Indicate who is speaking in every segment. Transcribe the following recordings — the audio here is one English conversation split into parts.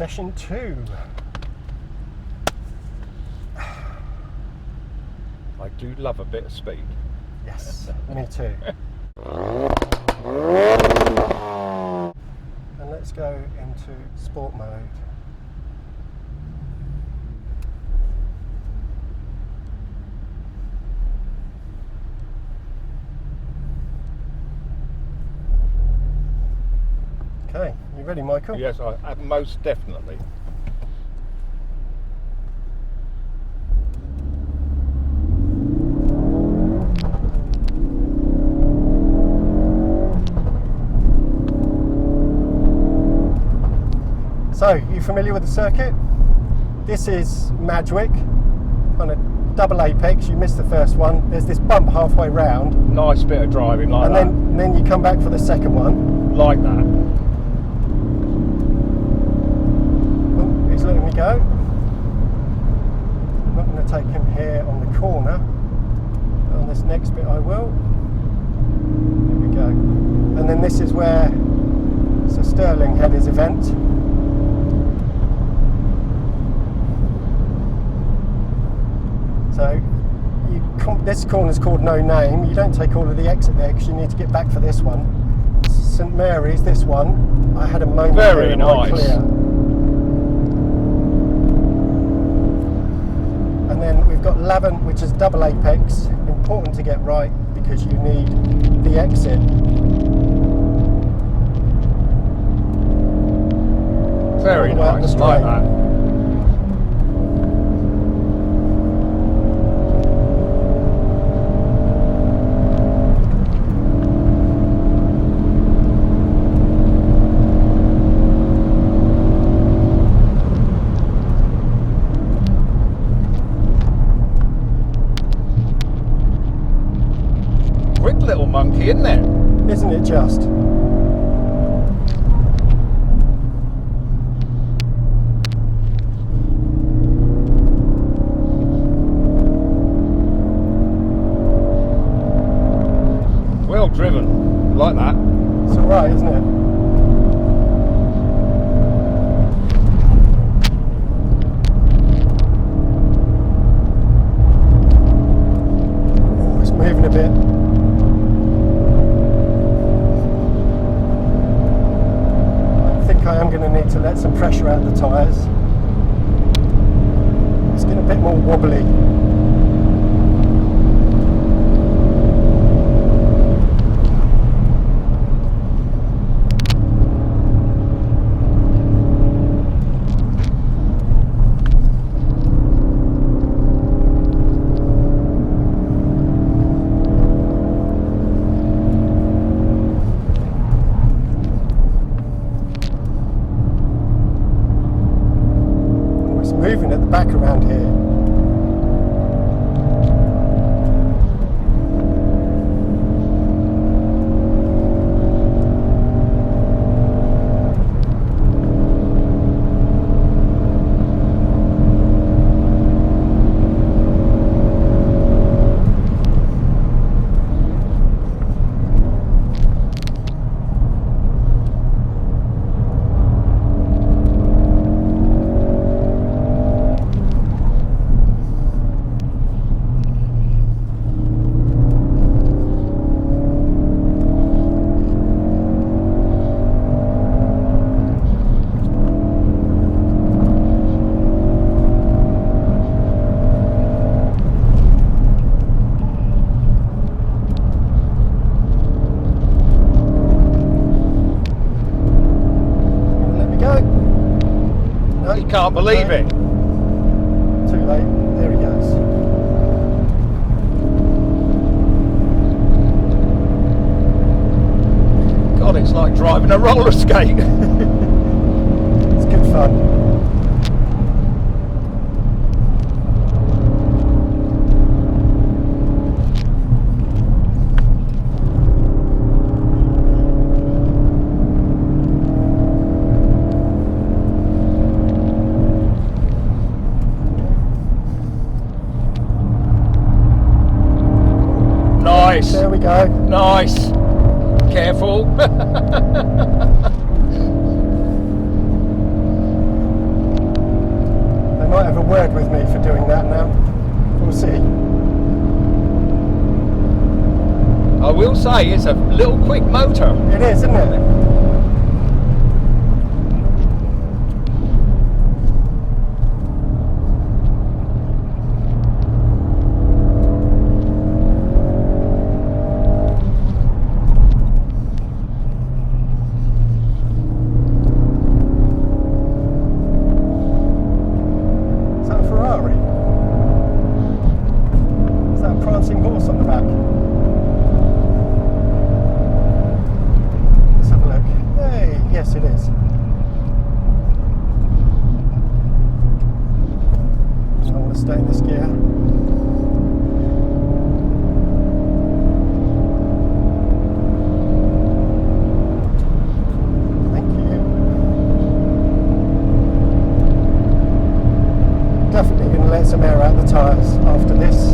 Speaker 1: Session 2.
Speaker 2: I do love a bit of speed.
Speaker 1: Yes, me too. And let's go into sport mode. Okay, you ready, Michael?
Speaker 2: Yes, most definitely.
Speaker 1: So, you familiar with the circuit? This is Madgwick, kind of double apex. You missed the first one. There's this bump halfway round.
Speaker 2: Nice bit of driving like that.
Speaker 1: And then you come back for the second one.
Speaker 2: Like that.
Speaker 1: Oh, he's letting me go. I'm not going to take him here on the corner. On this next bit I will. There we go. And then this is where Sir Sterling had his event. So this corner's called No Name. You don't take all of the exit there because you need to get back for this one. St Mary's, this one, I had a moment
Speaker 2: very nice.
Speaker 1: Clear. And then we've got Lavant, which is double apex. Important to get right because you need the exit.
Speaker 2: Very nice, like that. Little monkey, isn't it?
Speaker 1: Isn't it just?
Speaker 2: Well driven, like that.
Speaker 1: It's alright, isn't it? Oh, it's moving a bit. I am going to need to let some pressure out of the tyres. It's getting a bit more wobbly. Moving at the back around here.
Speaker 2: Can't believe it.
Speaker 1: Too late. There he goes.
Speaker 2: God, it's like driving a roller skate.
Speaker 1: It's good fun.
Speaker 2: Nice.
Speaker 1: There we go.
Speaker 2: Nice. Careful. say, it's a little quick motor.
Speaker 1: It is, isn't it? Is that a Ferrari? Is that a prancing horse on the back? Let's have a look. Hey, yes it is. I want to stay in this gear. Thank you. Definitely going to let some air out the tyres after this.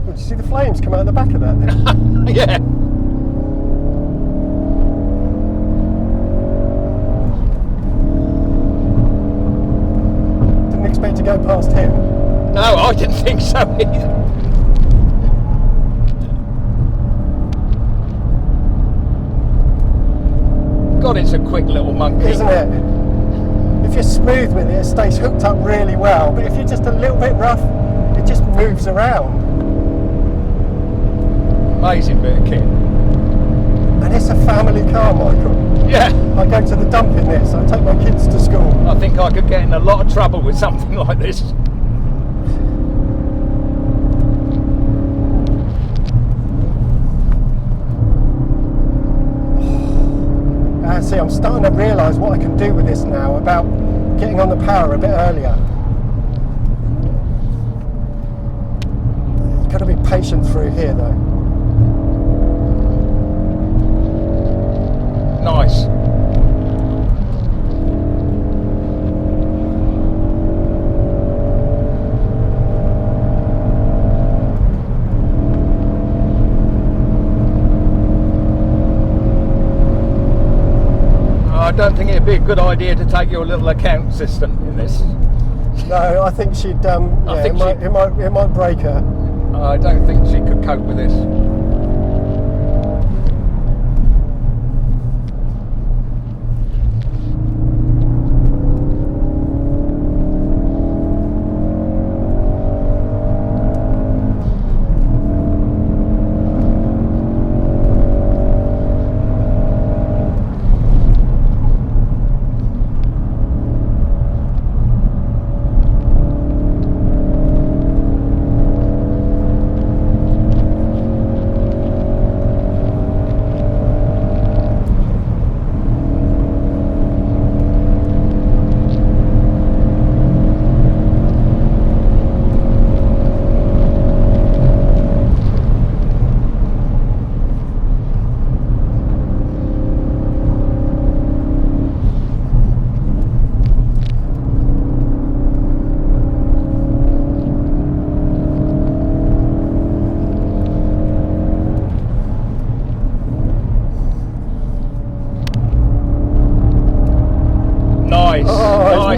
Speaker 1: Did you see the flames come out the back of that then?
Speaker 2: Yeah.
Speaker 1: Didn't expect to go past him.
Speaker 2: No, I didn't think so either. God, it's a quick little monkey.
Speaker 1: Isn't it? If you're smooth with it, it stays hooked up really well. But if you're just a little bit rough, it just moves around.
Speaker 2: Amazing bit of kit.
Speaker 1: And it's a family car, Michael.
Speaker 2: Yeah.
Speaker 1: I go to the dump in this. I take my kids to school.
Speaker 2: I think I could get in a lot of trouble with something like this.
Speaker 1: See, I'm starting to realise what I can do with this now about getting on the power a bit earlier. You've got to be patient through here though.
Speaker 2: Nice. I don't think it'd be a good idea to take your little account assistant in this.
Speaker 1: No, I think she'd.
Speaker 2: I think
Speaker 1: it might break her.
Speaker 2: I don't think she could cope with this.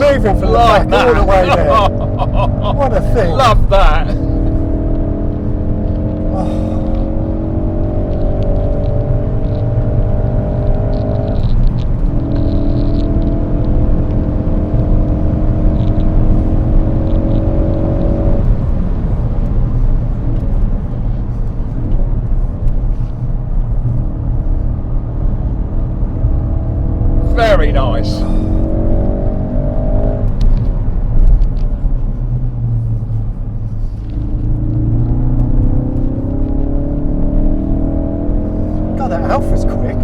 Speaker 1: moving from the back all the way there. What a thing.
Speaker 2: Love that.
Speaker 1: Oh.
Speaker 2: Very nice.
Speaker 1: God, that Alpha's quick.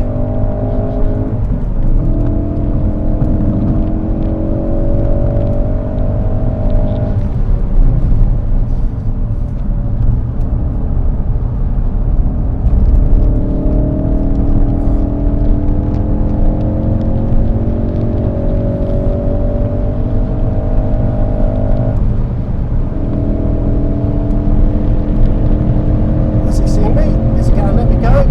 Speaker 1: Has he seen me? Is he going to let me go?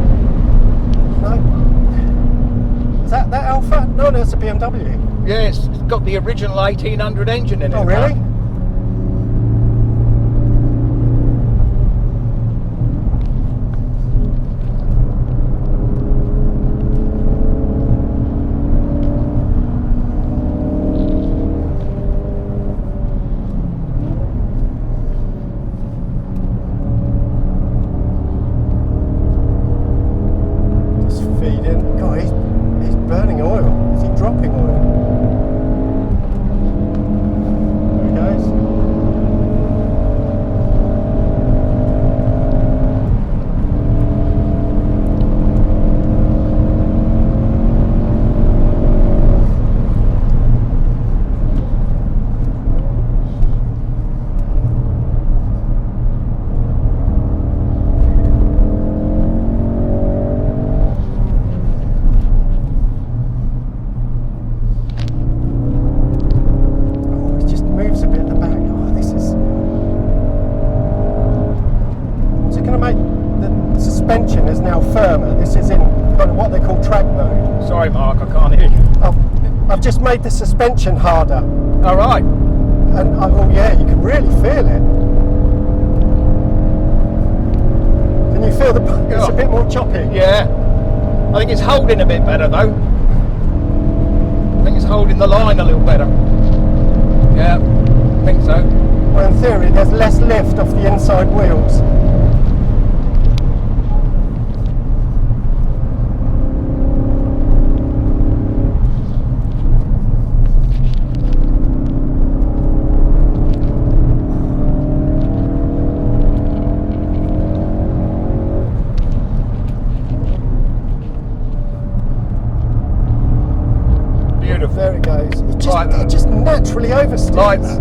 Speaker 1: No. Is that Alpha? No, that's a BMW.
Speaker 2: Yes, it's got the original 1800 engine in it.
Speaker 1: Oh, really?
Speaker 2: man.
Speaker 1: Just feeding. God, he's burning oil. Is he dropping oil? There he goes. Oh, it just moves a bit at the back. Oh, this is. What's it going to make? The suspension is now firmer. This is in kind of what they call track mode.
Speaker 2: Sorry, Mark, I can't hear you.
Speaker 1: I've just made the suspension harder.
Speaker 2: All right.
Speaker 1: And oh yeah, you can really feel it. Can you feel it's a bit more choppy?
Speaker 2: Yeah. I think it's holding a bit better though. I think it's holding the line a little better. Yeah, I think so.
Speaker 1: Well, in theory, there's less lift off the inside wheels.
Speaker 2: Beautiful.
Speaker 1: There it goes.
Speaker 2: Like that.
Speaker 1: It just naturally oversteers.
Speaker 2: Like that.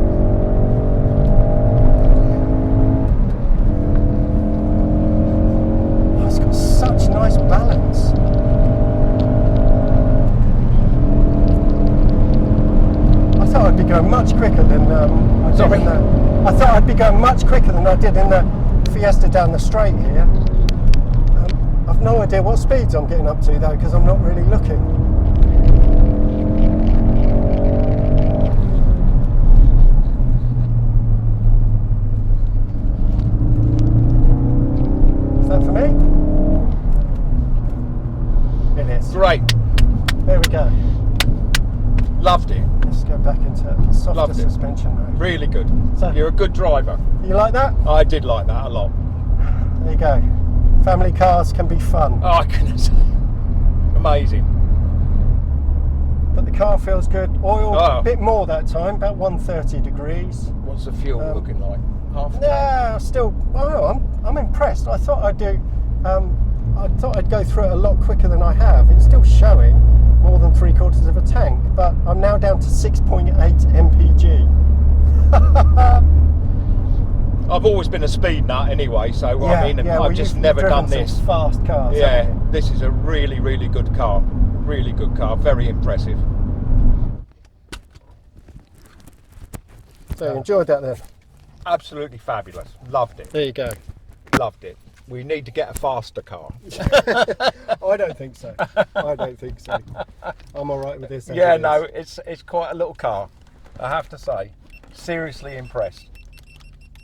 Speaker 1: Oh, it's got such nice balance. I thought I'd be going much quicker than I did
Speaker 2: Sorry?
Speaker 1: in the. I thought I'd be going much quicker than I did in the Fiesta down the straight here. I've no idea what speeds I'm getting up to though, because I'm not really looking. Is that for me? It is.
Speaker 2: Great.
Speaker 1: There we go.
Speaker 2: Loved it.
Speaker 1: Let's go back into softer
Speaker 2: Loved it.
Speaker 1: suspension mode.
Speaker 2: Really good.
Speaker 1: So-
Speaker 2: You're a good driver.
Speaker 1: You like that?
Speaker 2: I did like that a lot.
Speaker 1: There you go. Family cars can be fun,
Speaker 2: Oh, I couldn't say. Amazing.
Speaker 1: but the car feels good. Oil,
Speaker 2: Oh.
Speaker 1: a bit more that time, about 130 degrees.
Speaker 2: What's the fuel looking like? Half a tank?
Speaker 1: Yeah, still. Oh, I'm impressed. I thought I'd do. I thought I'd go through it a lot quicker than I have. It's still showing more than 3/4 of a tank, but I'm now down to 6.8 mpg.
Speaker 2: I've always been a speed nut anyway, so
Speaker 1: Yeah,
Speaker 2: I mean,
Speaker 1: yeah, well,
Speaker 2: I've just
Speaker 1: you've
Speaker 2: never
Speaker 1: driven
Speaker 2: done
Speaker 1: some
Speaker 2: this.
Speaker 1: fast cars.
Speaker 2: Yeah,
Speaker 1: haven't you?
Speaker 2: this is a really, really good car. Really good car. Very impressive.
Speaker 1: So you enjoyed that then?
Speaker 2: Absolutely fabulous. Loved it.
Speaker 1: There you go.
Speaker 2: Loved it. We need to get a faster car.
Speaker 1: I don't think so. I don't think so. I'm all right with this. as
Speaker 2: Yeah,
Speaker 1: it
Speaker 2: no,
Speaker 1: is.
Speaker 2: it's quite a little car. I have to say, seriously impressed.